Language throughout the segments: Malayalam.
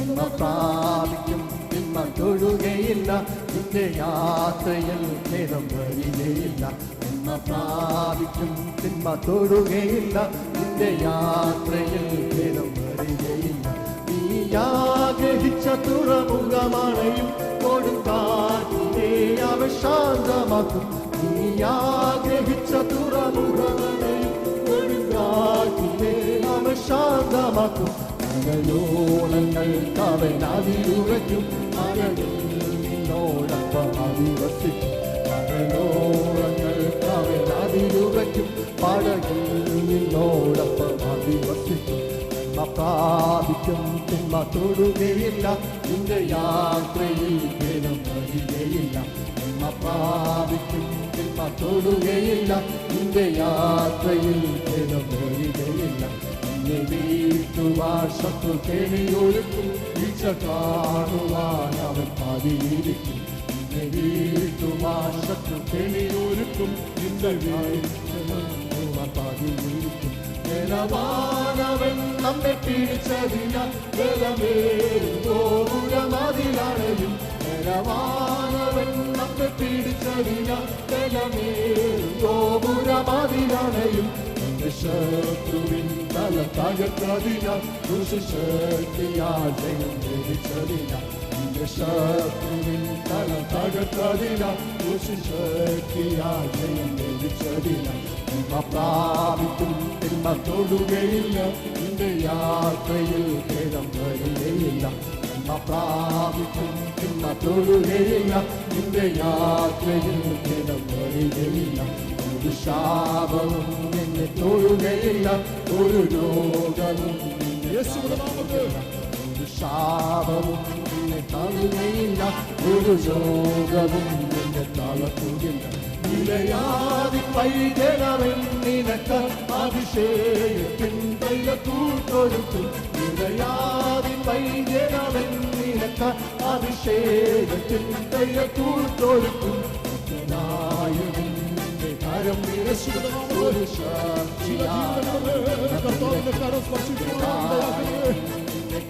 നന്മ പ്രാപിക്കും, തിന്മ തൊഴുകയില്ല. നിന്റെ യാത്രയിൽ ഖേദം വരികയില്ല. നന്മ പ്രാപിക്കും, തിന്മ തൊഴുകയില്ല. നിന്റെ യാത്രയിൽ ഖേദം വരികയില്ല. നീ ആഗ്രഹിച്ച തുറമുഖമണയും കൊടുങ്കാറ്റിനെ അവൻ ശാന്തമാക്കും. നീ ആഗ്രഹിച്ച തുറമുഖമണയും കൊടുങ്കാറ്റിനെ അവൻ ശാന്തമാക്കും. മലയോളങ്ങൾക്ക് അവൻ അതിരുറയ്ക്കും, മലയിൽ നിന്നോടൊപ്പം അധിവസിക്കും. മലയോളങ്ങൾക്ക് അവൻ അതിരുറയ്ക്കും, പടകിൽ നിന്നോടൊപ്പം അധിവസിക്കും. തിന്മ പ്രാപിക്കും, തിന്മ തൊടുകയില്ല. നിന്റെ യാത്രയിൽ ഖേദം വരികയില്ല. തിന്മ പ്രാപിക്കും, തിന്മ തൊടുകയില്ല. നിന്റെ യാത്രയിൽ ഖേദം വരികയില്ല. നിന്നെ വീഴ്ത്തുവാൻ ശത്രു കെണിയൊരുക്കും, വീഴ്ച കാണുവാൻ അവൻ പതിയിരിക്കും. നിന്നെ വീഴ്ത്തുവാൻ ശത്രു കെണിയൊരുക്കും, നിന്റെ വീഴ്ച പതിയിരിക്കും. ബലവാനവൻ നമ്മെ പിടിച്ചതിനാൽ ബലമേറുമതിലണയും. ബലവാനവൻ നമ്മെ പിടിച്ചതിനാൽ ബലമേറുമതിലണയും. ശത്രുവിൻ തല തകർത്തതിനാൽ ദുഷ്ടശക്തിയാൽ ജയം ലഭിച്ചതിനാൽ. ശത്രുവിൻ തല തകർത്തതിനാൽ ദുഷ്ടശക്തിയാൽ ജയം ലഭിച്ചതിനാൽ. തിന്മ പ്രാപിക്കും, തിന്മ തൊടുകയില്ല. നിന്റെ യാത്രയിൽ ഖേദം വരികയില്ല. തിന്മ പ്രാപിക്കും, തിന്മ തൊടുകയില്ല. നിന്റെ യാത്രയിൽ ഖേദം വരികയില്ല. ഒരു ശാപവും നിന്നെ തൊടുകയില്ല, ഒരു രോഗവും ഒരു ശാപവും നിന്നെ തള്ളുകയില്ല, ഒരു രോഗവും നിന്നെ തളർത്തുകയില്ല. നിലയാതി പൈതലവൻ നിനക്ക് അഭിഷേകത്തിൻ തൈലത്തൂർത്തൊരുക്കും. നിലയാതി പൈതലവൻ നിനക്ക് അഭിഷേകത്തിൻ തൈലത്തൂർത്തൊരുക്കും. കരം ഒരു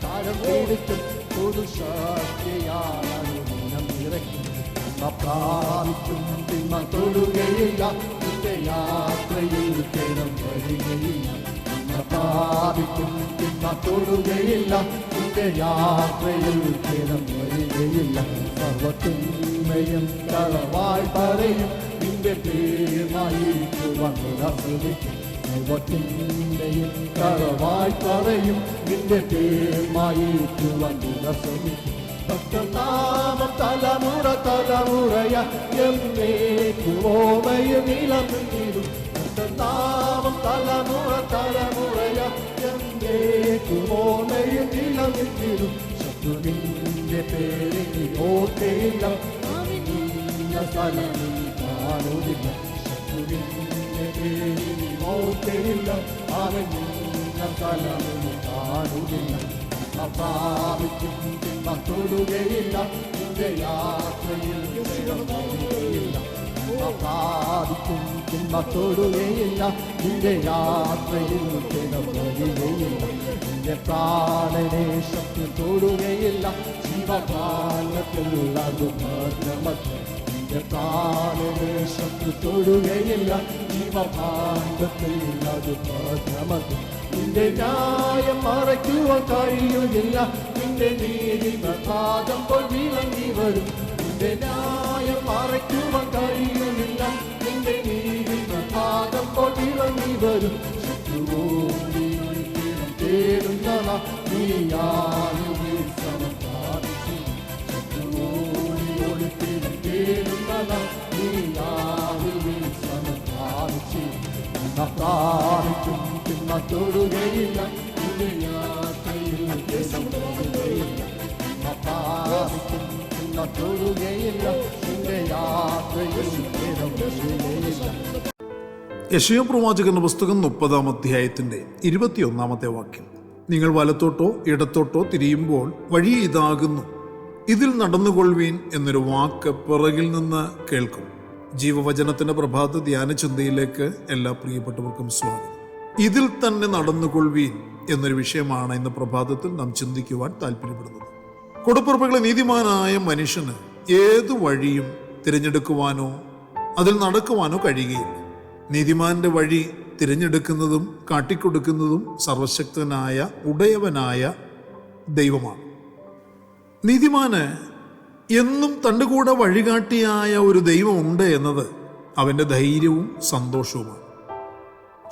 കരം എടുക്കും, ഒരു ശക്തിയാലും പ്രാപിക്കും, തിന്മ തൊടുകയില്ല. നിന്റെ യാത്രയിൽ ഖേദം വരികയില്ല. പ്രാപിക്കും, തിന്മ തൊടുകയില്ല. നിന്റെ യാത്രയിൽ ഖേദം വരികയില്ല. സർവത്തിന്മയും കളവായി പറയും, നിന്റെ പേരുമായിട്ട് വന്നുരസിക്കും. സർവത്തിന്മയും കളവായി പറയും, നിന്റെ പേരുമായിട്ട് വന്നുരസിക്കും. ഭക്തനാമം തലമുറ തലമുറയ എന്നേക്കുമോമയും നിലനിന്നിടും. ഭക്തനാമം തലമുറ തലമുറയ എന്നേക്കുമോമയും നിലനിന്നിടും. ശത്രുവിന്റെ പേരിൽ ഓർക്കയില്ല, സ്ഥലമിൽ കാണുന്നില്ല. ശത്രുവിന്റെ പേരിൽ ഓർക്കയില്ല, അവൻ സ്ഥലമിൽ കാണുന്നില്ല. പ്രാപിക്കും, തിന്മ തൊടുകയില്ല. നിന്റെ യാത്രയിൽ ഖേദം പ്രാപിക്കും, തിന്മ തൊടുകയില്ല. നിന്റെ യാത്രയിൽ ഖേദം വരികയില്ല. നിന്റെ പ്രാണനെ ശക്തി തൊടുകയില്ല. ജീവകാലത്തിൽ അത് ഭദ്രമത്ര. നിന്റെ പ്രാണനെ ശക്തി തൊടുകയില്ല. ജീവകാലത്തിൽ അത് ഭദ്രമത്ര. നിന്റെ ന്യായം മറയ്ക്കുവാൻ കഴിയുകയില്ല. നിന്റെ നീതി പ്രഭാതമ്പോൾ വിളങ്ങി വരും. നിന്റെ ന്യായം മറയ്ക്കുവാൻ കഴിയുകയില്ല. നിന്റെ നീതി പ്രഭാതമ്പോൾ വിളങ്ങി വരും. ശത്രുവോടി തേടുന്ന നീയായും സമർപ്പിച്ചു. ശത്രുവോടി ഒളിപ്പിനും തേടുന്ന നീയായും സമർപ്പിച്ചു. പ്രാപിക്കും, തിന്മ തൊടുകയില്ല. നിന്റെ യാത്രയിൽ ഖേദം വരികയില്ല. പ്രാപിക്കും, തിന്മ തൊടുകയില്ല. നിന്റെ യാത്രയിൽ ഖേദം വരികയില്ല. യെശയ്യാ പ്രവാചകന്റെ പുസ്തകം 30-ാം അധ്യായത്തിന്റെ 21-ാമത്തെ വാക്യം. നിങ്ങൾ വലത്തോട്ടോ ഇടത്തോട്ടോ തിരിയുമ്പോൾ വഴി ഇതാകുന്നു, ഇതിൽ നടന്നുകൊള്ളുവീൻ എന്നൊരു വാക്ക് പിറകിൽ നിന്ന് കേൾക്കും. ജീവവചനത്തിന്റെ പ്രഭാത ധ്യാന ചിന്തയിലേക്ക് എല്ലാ പ്രിയപ്പെട്ടവർക്കും സ്വാഗതം. ഇതിൽ തന്നെ നടന്നുകൊള്ളുവീൻ എന്നൊരു വിഷയമാണ് ഇന്ന് പ്രഭാതത്തിൽ നാം ചിന്തിക്കുവാൻ താല്പര്യപ്പെടുന്നത്. കൊടുപ്പുറപ്പുകളെ, നീതിമാനായ മനുഷ്യന് ഏതു വഴിയും തിരഞ്ഞെടുക്കുവാനോ അതിൽ നടക്കുവാനോ കഴിയുകയില്ല. നീതിമാന്റെ വഴി തിരഞ്ഞെടുക്കുന്നതും കാട്ടിക്കൊടുക്കുന്നതും സർവശക്തനായ ഉടയവനായ ദൈവമാണ്. നീതിമാന് എന്നും തൻ്റെ കൂടെ വഴികാട്ടിയായ ഒരു ദൈവമുണ്ട് എന്നത് അവൻ്റെ ധൈര്യവും സന്തോഷവുമാണ്.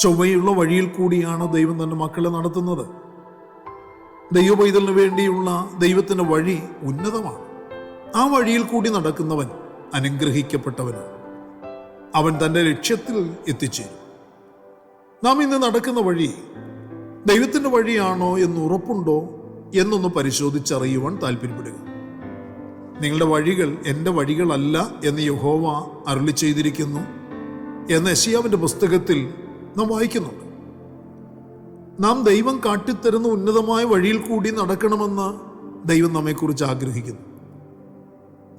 ചൊവ്വയുള്ള വഴിയിൽ കൂടിയാണ് ദൈവം തൻ്റെ മക്കളെ നടത്തുന്നത്. ദൈവപൈതലിന് വേണ്ടിയുള്ള ദൈവത്തിൻ്റെ വഴി ഉന്നതമാണ്. ആ വഴിയിൽ കൂടി നടക്കുന്നവൻ അനുഗ്രഹിക്കപ്പെട്ടവനാണ്. അവൻ തൻ്റെ ലക്ഷ്യത്തിൽ എത്തിച്ചേരും. നാം ഇന്ന് നടക്കുന്ന വഴി ദൈവത്തിൻ്റെ വഴിയാണോ എന്ന് ഉറപ്പുണ്ടോ എന്നൊന്ന് പരിശോധിച്ചറിയുവാൻ താല്പര്യപ്പെടുക. നിങ്ങളുടെ വഴികൾ എൻ്റെ വഴികളല്ല എന്ന് യഹോവ അരുളി ചെയ്തിരിക്കുന്നു എന്ന് യെശയ്യാവിൻ്റെ പുസ്തകത്തിൽ നാം വായിക്കുന്നുണ്ട്. നാം ദൈവം കാട്ടിത്തരുന്ന ഉന്നതമായ വഴിയിൽ കൂടി നടക്കണമെന്ന് ദൈവം നമ്മെക്കുറിച്ച് ആഗ്രഹിക്കുന്നു.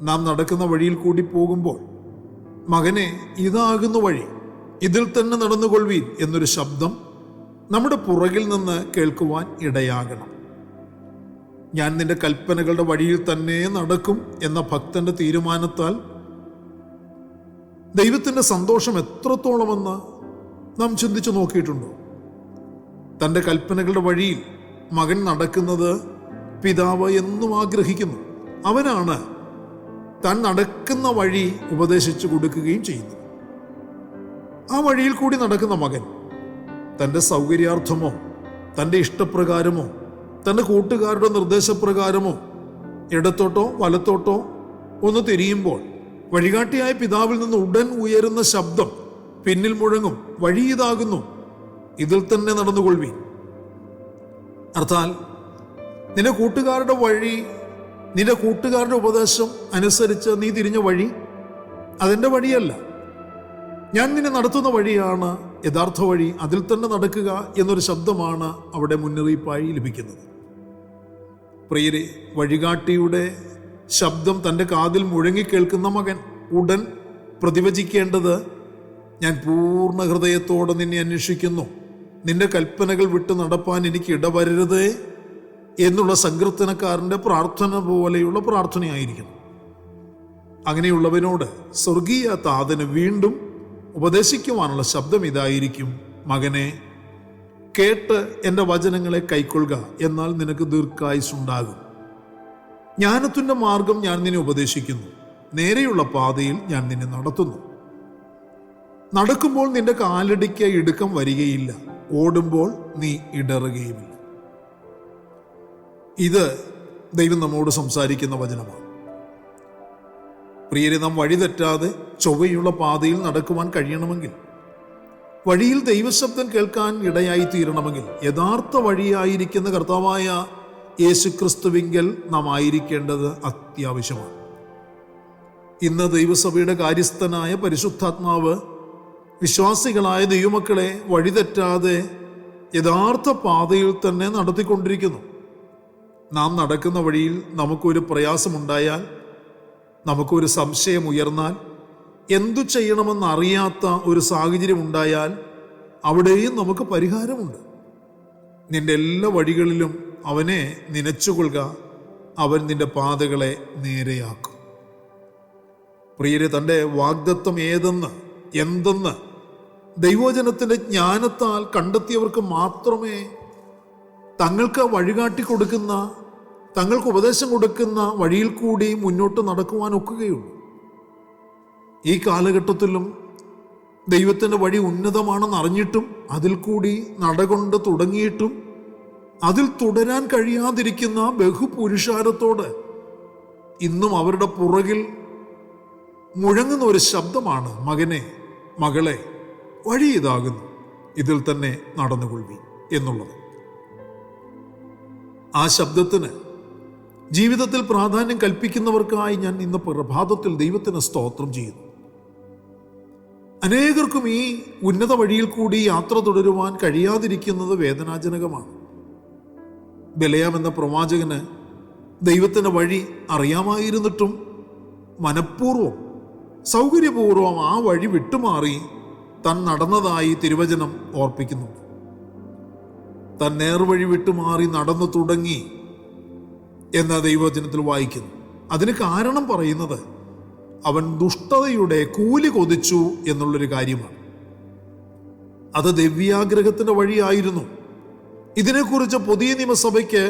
നാം നടക്കുന്ന വഴിയിൽ കൂടി പോകുമ്പോൾ, മകനെ, ഇതാകുന്ന വഴി, ഇതിൽ തന്നെ നടന്നുകൊള്ളുവീൻ എന്നൊരു ശബ്ദം നമ്മുടെ പുറകിൽ നിന്ന് കേൾക്കുവാൻ ഇടയാകണം. ഞാൻ നിന്റെ കൽപ്പനകളുടെ വഴിയിൽ തന്നെ നടക്കും എന്ന ഭക്തന്റെ തീരുമാനത്താൽ ദൈവത്തിൻ്റെ സന്തോഷം എത്രത്തോളമെന്ന് നാം ചിന്തിച്ചു നോക്കിയിട്ടുണ്ടോ? തൻ്റെ കൽപ്പനകളുടെ വഴിയിൽ മകൻ നടക്കുന്നത് പിതാവ് എന്നും ആഗ്രഹിക്കുന്നു. അവനാണ് താൻ നടക്കുന്ന വഴി ഉപദേശിച്ചു കൊടുക്കുകയും ചെയ്യുന്നത്. ആ വഴിയിൽ കൂടി നടക്കുന്ന മകൻ തൻ്റെ സൗകര്യാർത്ഥമോ തൻ്റെ ഇഷ്ടപ്രകാരമോ തൻ്റെ കൂട്ടുകാരുടെ നിർദ്ദേശപ്രകാരമോ ഇടത്തോട്ടോ വലത്തോട്ടോ ഒന്ന് തിരിയുമ്പോൾ വഴികാട്ടിയായ പിതാവിൽ നിന്ന് ഉടൻ ഉയരുന്ന ശബ്ദം പിന്നിൽ മുഴങ്ങും, വഴി ഇതാകുന്നു, ഇതിൽ തന്നെ നടന്നുകൊള്ളുവീൻ. അർത്ഥാൽ നിന്റെ കൂട്ടുകാരുടെ വഴി, നിന്റെ കൂട്ടുകാരുടെ ഉപദേശം അനുസരിച്ച് നീ തിരിഞ്ഞ വഴി അതെൻ്റെ വഴിയല്ല. ഞാൻ നിന്നെ നടത്തുന്ന വഴിയാണ് യഥാർത്ഥ വഴി, അതിൽ തന്നെ നടക്കുക എന്നൊരു ശബ്ദമാണ് അവിടെ മുന്നറിയിപ്പായി ലഭിക്കുന്നത്. പ്രിയരെ, വഴികാട്ടിയുടെ ശബ്ദം തൻ്റെ കാതിൽ മുഴങ്ങിക്കേൾക്കുന്ന മകൻ ഉടൻ പ്രതിവചിക്കേണ്ടത്, ഞാൻ പൂർണ്ണ ഹൃദയത്തോടെ നിന്നെ അന്വേഷിക്കുന്നു, നിന്റെ കൽപ്പനകൾ വിട്ട് നടപ്പാൻ എനിക്ക് ഇടവരരുതേ എന്നുള്ള സങ്കീർത്തനക്കാരൻ്റെ പ്രാർത്ഥന പോലെയുള്ള പ്രാർത്ഥനയായിരിക്കണം. അങ്ങനെയുള്ളവനോട് സ്വർഗീയ താതന് വീണ്ടും ഉപദേശിക്കുവാനുള്ള ശബ്ദം ഇതായിരിക്കും, മകനെ, കേട്ട് എൻ്റെ വചനങ്ങളെ കൈക്കൊള്ളുക, എന്നാൽ നിനക്ക് ദീർഘായുസ്സുണ്ടാകും. ജ്ഞാനത്തിൻ്റെ മാർഗം ഞാൻ നിന്നെ ഉപദേശിക്കുന്നു, നേരെയുള്ള പാതയിൽ ഞാൻ നിന്നെ നടത്തുന്നു. നടക്കുമ്പോൾ നിന്റെ കാലടിക്ക് ഇടുക്കം വരികയില്ല, ഓടുമ്പോൾ നീ ഇടറുകയുമില്ല. ഇത് ദൈവം നമ്മോട് സംസാരിക്കുന്ന വചനമാണ്. പ്രിയരെ, നാം വഴി തെറ്റാതെ ചൊവ്വയുള്ള പാതയിൽ നടക്കുവാൻ കഴിയണമെങ്കിൽ, വഴിയിൽ ദൈവശബ്ദം കേൾക്കാൻ ഇടയായി തീരണമെങ്കിൽ, യഥാർത്ഥ വഴിയായിരിക്കുന്ന കർത്താവായ യേശുക്രിസ്തുവിങ്കൽ നാം ആയിരിക്കേണ്ടത് അത്യാവശ്യമാണ്. ഇന്ന് ദൈവസഭയുടെ കാര്യസ്ഥനായ പരിശുദ്ധാത്മാവ് വിശ്വാസികളായ ദൈവമക്കളെ വഴിതെറ്റാതെ യഥാർത്ഥ പാതയിൽ തന്നെ നടത്തിക്കൊണ്ടിരിക്കുന്നു. നാം നടക്കുന്ന വഴിയിൽ നമുക്കൊരു പ്രയാസമുണ്ടായാൽ, നമുക്കൊരു സംശയം ഉയർന്നാൽ, എന്തു ചെയ്യണമെന്നറിയാത്ത ഒരു സാഹചര്യം ഉണ്ടായാൽ അവിടെയും നമുക്ക് പരിഹാരമുണ്ട്. നിന്റെ എല്ലാ വഴികളിലും അവനെ നനച്ചുകൊള്ളുക, അവൻ നിന്റെ പാതകളെ നേരെയാക്കും. പ്രിയരെ, തൻ്റെ വാഗ്ദത്തം ഏതെന്ന് എന്തെന്ന് ദൈവവചനത്തിൻ്റെ ജ്ഞാനത്താൽ കണ്ടെത്തിയവർക്ക് മാത്രമേ തങ്ങൾക്ക് വഴികാട്ടി കൊടുക്കുന്ന, തങ്ങൾക്ക് ഉപദേശം കൊടുക്കുന്ന വഴിയിൽ കൂടി മുന്നോട്ട് നടക്കുവാൻ ഒക്കുകയുള്ളൂ. ഈ കാലഘട്ടത്തിലും ദൈവത്തിൻ്റെ വഴി ഉന്നതമാണെന്ന് അറിഞ്ഞിട്ടും അതിൽ കൂടി നടകൊണ്ട് തുടങ്ങിയിട്ടും അതിൽ തുടരാൻ കഴിയാതിരിക്കുന്ന ബഹുപുരുഷാരത്തോട് ഇന്നും അവരുടെ പുറകിൽ മുഴങ്ങുന്ന ഒരു ശബ്ദമാണ്, മകനെ, മകളെ, വഴി ഇതാകുന്നു, ഇതിൽ തന്നെ നടന്നുകൊള്ളുവീൻ എന്നുള്ളത്. ആ ശബ്ദത്തിന് ജീവിതത്തിൽ പ്രാധാന്യം കൽപ്പിക്കുന്നവർക്കായി ഞാൻ ഇന്ന് പ്രഭാതത്തിൽ ദൈവത്തിന് സ്തോത്രം ചെയ്യുന്നു. അനേകർക്കും ഈ ഉന്നത വഴിയിൽ കൂടി യാത്ര തുടരുവാൻ കഴിയാതിരിക്കുന്നത് വേദനാജനകമാണ്. ബെലയാം എന്ന പ്രവാചകന് ദൈവത്തിൻ്റെ വഴി അറിയാമായിരുന്നിട്ടും മനഃപൂർവ്വം സൗകര്യപൂർവ്വം ആ വഴി വിട്ടുമാറി താൻ നടന്നതായി തിരുവചനം ഓർപ്പിക്കുന്നുണ്ട്. താൻ നേർവഴി വിട്ടുമാറി നടന്നു തുടങ്ങി എന്ന ദൈവവചനത്തിൽ വായിക്കുന്നു. അതിന് കാരണം പറയുന്നത് അവൻ ദുഷ്ടതയുടെ കൂലി കൊതിച്ചു എന്നുള്ളൊരു കാര്യമാണ്. അത് ദിവ്യാഗ്രഹത്തിന്റെ വഴിയായിരുന്നു. ഇതിനെക്കുറിച്ച് പുതിയ നിയമസഭയ്ക്ക്,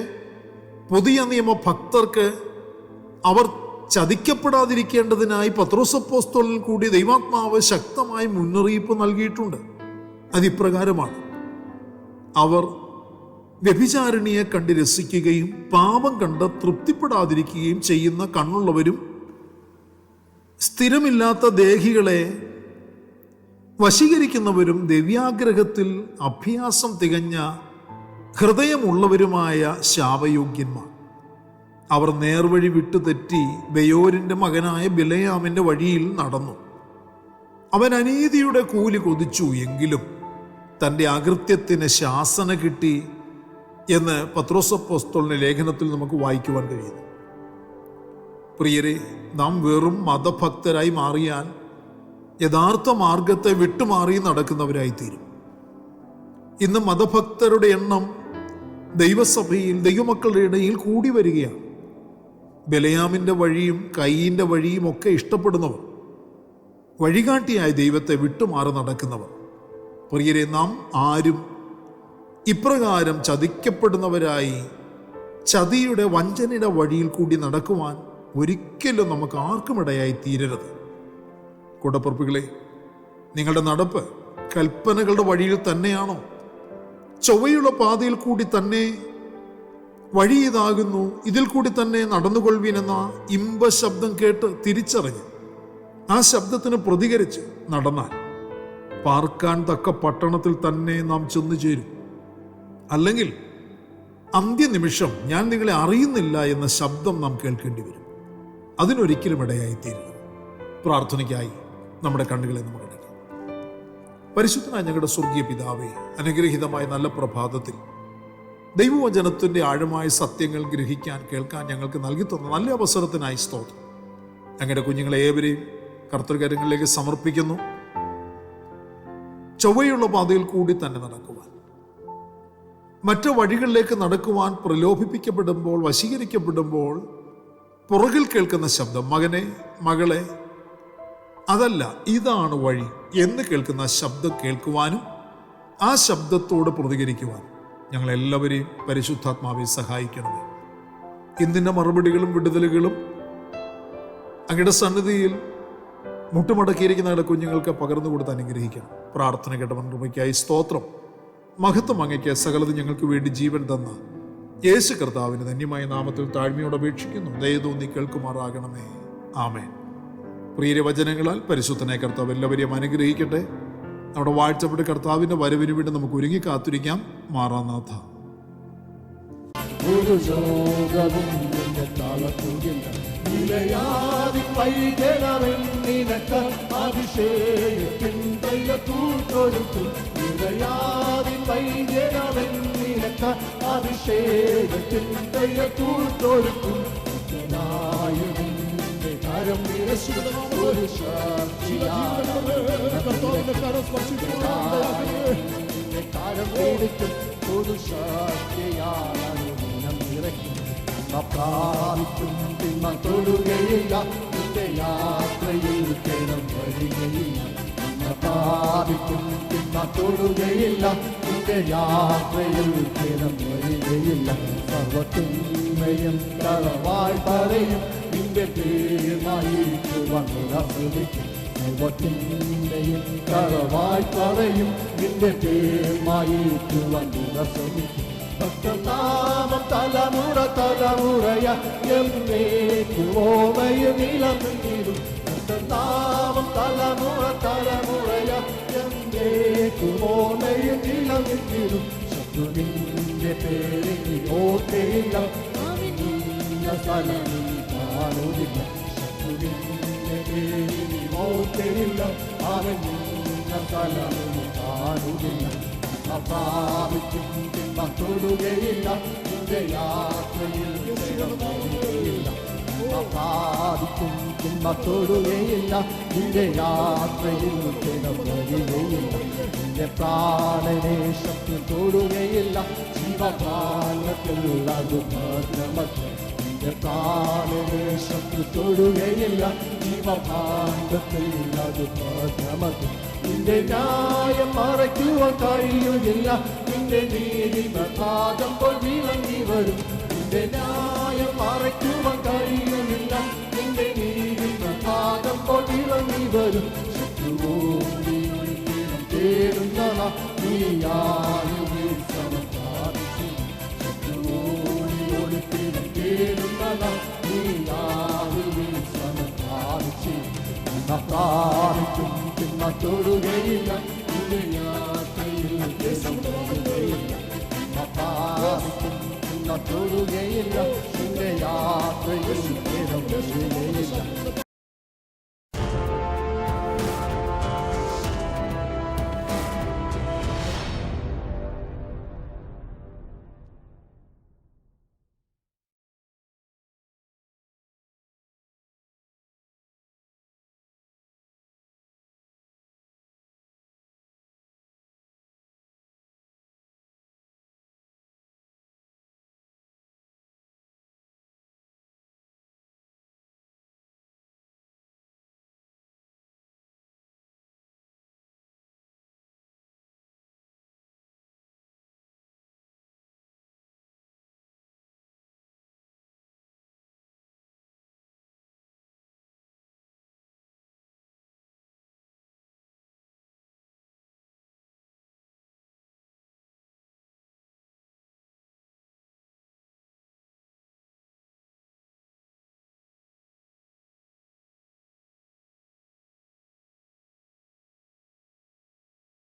പുതിയ നിയമ ഭക്തർക്ക് അവർ ചതിക്കപ്പെടാതിരിക്കേണ്ടതിനായി പത്രോസ് അപ്പോസ്തലൻ കൂടി ദൈവാത്മാവ് ശക്തമായി മുന്നറിയിപ്പ് നൽകിയിട്ടുണ്ട്. അതിപ്രകാരമാണ്: അവർ വ്യഭിചാരിണിയെ കണ്ട് രസിക്കുകയും പാപം കണ്ട് തൃപ്തിപ്പെടാതിരിക്കുകയും ചെയ്യുന്ന കണ്ണുള്ളവരും സ്ഥിരമില്ലാത്ത ദേഹികളെ വശീകരിക്കുന്നവരും ദിവ്യാഗ്രഹത്തിൽ അഭ്യാസം തികഞ്ഞ ഹൃദയമുള്ളവരുമായ ശാപയോഗ്യന്മാർ. അവർ നേർവഴി വിട്ടു തെറ്റി ബെയോരിന്റെ മകനായ ബിലയാമിന്റെ വഴിയിൽ നടന്നു. അവൻ അനീതിയുടെ കൂലി കൊതിച്ചു, എങ്കിലും തൻ്റെ അകൃത്യത്തിന് ശാസന കിട്ടി എന്ന് പത്രോസ് അപ്പോസ്തലന്റെ ലേഖനത്തിൽ നമുക്ക് വായിക്കുവാൻ കഴിയുന്നു. പ്രിയരെ, നാം വെറും മതഭക്തരായി മാറിയാൽ യഥാർത്ഥ മാർഗത്തെ വിട്ടുമാറി നടക്കുന്നവരായിത്തീരും. ഇന്ന് മതഭക്തരുടെ എണ്ണം ദൈവസഭയിൽ, ദൈവമക്കളുടെ ഇടയിൽ കൂടി വരികയാണ്. ബിലയാമിന്റെ വഴിയും കയീന്റെ വഴിയും ഒക്കെ ഇഷ്ടപ്പെടുന്നവർ, വഴികാട്ടിയായ ദൈവത്തെ വിട്ടുമാറി നടക്കുന്നവർ. പ്രിയരെ, നാം ആരും ഇപ്രകാരം ചതിക്കപ്പെടുന്നവരായി ചതിയുടെ, വഞ്ചനയുടെ വഴിയിൽ കൂടി നടക്കുവാൻ ഒരിക്കലും നമുക്ക് ആർക്കും ഇടയായി തീരരുത്. കൂടപ്പുറപ്പുകളെ, നിങ്ങളുടെ നടപ്പ് കൽപ്പനകളുടെ വഴിയിൽ തന്നെയാണോ? ചൊവ്വയുള്ള പാതയിൽ കൂടി തന്നെ വഴി ഇതാകുന്നു, ഇതിൽ കൂടി തന്നെ നടന്നുകൊള്ളുവീൻ എന്ന ഇമ്പ ശബ്ദം കേട്ട് തിരിച്ചറിഞ്ഞ് ആ ശബ്ദത്തിന് പ്രതികരിച്ച് നടന്നാൽ പാർക്കാൻ തക്ക പട്ടണത്തിൽ തന്നെ നാം ചെന്നു ചേരും. അല്ലെങ്കിൽ അന്ത്യനിമിഷം ഞാൻ നിങ്ങളെ അറിയുന്നില്ല എന്ന ശബ്ദം നാം കേൾക്കേണ്ടി വരും. അതിനൊരിക്കലും ഇടയായിത്തീരുന്നു. പ്രാർത്ഥനയ്ക്കായി നമ്മുടെ കണ്ണുകളെ നമുക്ക് അടയ്ക്കാം. പരിശുദ്ധനായ ഞങ്ങളുടെ സ്വർഗീയ പിതാവേ, അനുഗ്രഹീതമായ നല്ല പ്രഭാതത്തിൽ ദൈവവചനത്തിന്റെ ആഴമായ സത്യങ്ങൾ ഗ്രഹിക്കാൻ, കേൾക്കാൻ ഞങ്ങൾക്ക് നൽകി തന്ന നല്ല അവസരത്തിനായി സ്തോത്രം. ഞങ്ങളുടെ കുഞ്ഞുങ്ങളെ ഏവരെയും കർത്തൃകരങ്ങളിലേക്ക് സമർപ്പിക്കുന്നു. ചൊവ്വയുള്ള പാതയിൽ കൂടി തന്നെ നടക്കുവാൻ, മറ്റു വഴികളിലേക്ക് നടക്കുവാൻ പ്രലോഭിപ്പിക്കപ്പെടുമ്പോൾ, വശീകരിക്കപ്പെടുമ്പോൾ പുറകിൽ കേൾക്കുന്ന ശബ്ദം, മകനെ, മകളെ, അതല്ല, ഇതാണ് വഴി എന്ന് കേൾക്കുന്ന ശബ്ദം കേൾക്കുവാനും ആ ശബ്ദത്തോട് പ്രതികരിക്കുവാനും ഞങ്ങളെല്ലാവരെയും പരിശുദ്ധാത്മാവെ സഹായിക്കണമേ. ഇന്നിൻ്റെ മറുപടികളും വിടുതലുകളും അങ്ങയുടെ സന്നിധിയിൽ മുട്ടുമടക്കിയിരിക്കുന്ന ഞങ്ങളുടെ കുഞ്ഞുങ്ങൾക്ക് പകർന്നു കൊടുത്ത് അനുഗ്രഹിക്കണം. പ്രാർത്ഥന കേട്ടവൻ കൃപയ്ക്കായി സ്തോത്രം. മഹത്വം അങ്ങയ്ക്ക്. സകലത് ഞങ്ങൾക്ക് വേണ്ടി ജീവൻ തന്ന യേശു കർത്താവിന് ധന്യമായ നാമത്തിൽ താഴ്മയോട് അപേക്ഷിക്കുന്നു. ദയ തോന്നി കേൾക്കുമാറാകണമേ. ആമേൻ. പ്രിയ വചനങ്ങളാൽ പരിശുദ്ധനായ കർത്താവ് എല്ലാവരെയും അനുഗ്രഹിക്കട്ടെ. നമ്മുടെ വാഴ്ചപ്പെട്ട കർത്താവിന്റെ വരവിന് വേണ്ടി നമുക്ക് ഒരുങ്ങി കാത്തിരിക്കാം. മാറാനാഥ. ഒരു ലോകവും നിലയാതി പൈതലവെന്നിനക്ക് അഭിഷേകത്തിൻ തൂട്ടൊരുക്കും. നിലയാതി പൈതലവെന്നിനക്ക് അഭിഷേകത്തിൻ തൂട്ടൊരുക്കും. കരം ഒരു കരം പിടിക്കും ഒരു ശക്തിയാണ് നിറയ്ക്കും. പ്രാപിക്കും തിന്മ തൊടുകയില്ല, നിന്റെ യാത്രയിൽ കിണം വരികയില്ല. പ്രാപിക്കും തിന്മ തൊടുകയില്ല, നിന്റെ യാത്രയിൽ കിണം വരികയില്ല. സർവത്തിന്മയും കളവായി പറയും, നിന്റെ പേരുമായിട്ട് വന്നുറപ്പിക്കും. സർവത്തിന്മയും കളവായി പറയും, നിന്റെ പേരുമായിട്ട് വന്നുറപ്പിക്കും. ഭക്തനാമം തലമുറ തലമുറയ എന്നേക്കുമോമയും നിലനിൽക്കും. ഭക്തനാമം തലമുറ തലമുറയ എന്നേക്കുമോമയും നിലനിൽക്കും. ശത്രുവിന്റെ പേരിൽ ഓർക്കയില്ല, സ്ഥലമിൽ കാണുന്നില്ല. ശത്രുവിന്റെ പേരിൽ ഓർക്കയില്ല, അവൻ സ്ഥലമിൽ കാണുന്നില്ല. പ്രാപിക്കും തിന്മ തൊടുകയില്ല, നിന്റെ യാത്രയിൽ വരികയില്ല. പ്രാപിക്കും തിന്മ തൊടുകയില്ല, നിന്റെ യാത്രയിൽ വരികയില്ല. നിന്റെ പ്രാണനെ ശത്രു തൊടുകയില്ല, ജീവകാലത്തിൽ അത് ഭദ്രമത്രേ. നിന്റെ പ്രാണനെ ശത്രു തൊടുകയില്ല, ജീവകാലത്തിൽ അത് ഭദ്രമത്രേ. നിന്റെ ന്യായം മറയ്ക്കുവാൻ കഴിയുകയില്ല, നിന്റെ നീതി പ്രഭാതമ്പോൾ വിളങ്ങി വരും. നിന്റെ ന്യായം മറയ്ക്കുവാൻ കഴിയുകയില്ല, നിന്റെ നീതി പ്രഭാതമ്പോൾ വിളങ്ങി വരും. ശത്രുവോടി തേടുന്ന നീയായി സമർപ്പിച്ചു, ശത്രുവോടി തേടുന്ന നീയായി സമർപ്പിച്ചു. പ്രാപിക്കും പിന്ന തൊടുകയില്ല, നിന്റെ യാത്രയിൽ തൊടുകയില്ല. പ്രാപിക്കും പിന്ന തൊടുകയില്ല, നിന്റെ യാത്രയിൽ തൊടുകയില്ല.